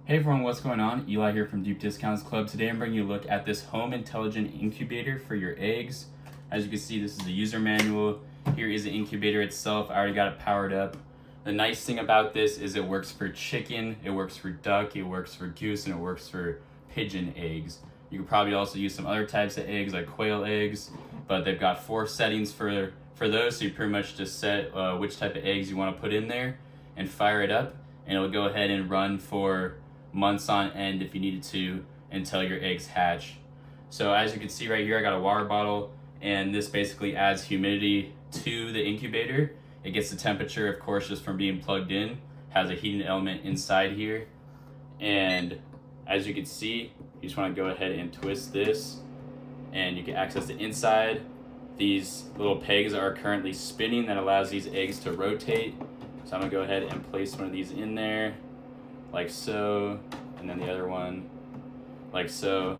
Hey everyone, what's going on? Eli here from Deep Discounts Club. Today I'm bringing you a look at this home intelligent incubator for your eggs. As you can see, this is the user manual. Here is the incubator itself. I already got it powered up. The nice thing about this is it works for chicken, it works for duck, it works for goose, and it works for pigeon eggs. You could probably also use some other types of eggs like quail eggs, but they've got 4 settings for those, so you pretty much just set which type of eggs you want to put in there and fire it up, and it'll go ahead and run for months on end if you needed to until your eggs hatch. So as you can see right here, I got a water bottle, and this basically adds humidity to the incubator. It gets the temperature, of course, just from being plugged in. Has a heating element inside here, and as you can see, you just want to go ahead and twist this and you can access the inside. These little pegs are currently spinning that allows these eggs to rotate. So I'm gonna go ahead and place one of these in there like so, and then the other one like so.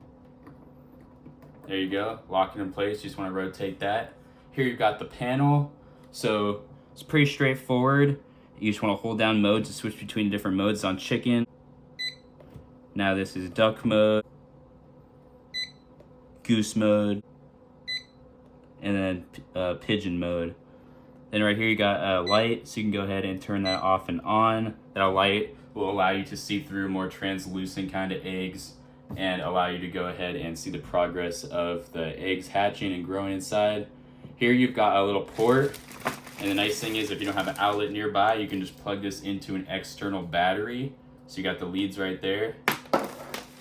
There you go, lock it in place. You just want to rotate that. Here you've got the panel, so it's pretty straightforward. You just want to hold down mode to switch between different modes on chicken. Now this is duck mode, goose mode, and then pigeon mode. Then right here you got a light, so you can go ahead and turn that off and on. That light will allow you to see through more translucent kind of eggs and allow you to go ahead and see the progress of the eggs hatching and growing inside. Here you've got a little port, and the nice thing is if you don't have an outlet nearby, you can just plug this into an external battery. So you got the leads right there.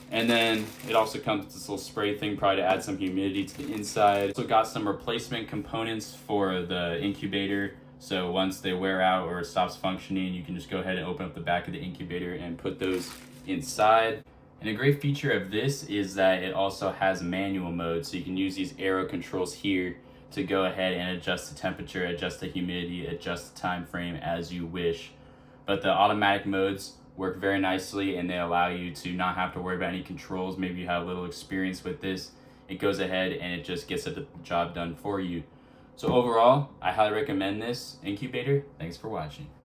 And then it also comes with this little spray thing, probably to add some humidity to the inside. Also got some replacement components for the incubator. So once they wear out or it stops functioning, you can just go ahead and open up the back of the incubator and put those inside. And a great feature of this is that it also has manual mode. So you can use these arrow controls here to go ahead and adjust the temperature, adjust the humidity, adjust the time frame as you wish. But the automatic modes work very nicely, and they allow you to not have to worry about any controls. Maybe you have a little experience with this. It goes ahead and it just gets the job done for you. So overall, I highly recommend this incubator. Thanks for watching.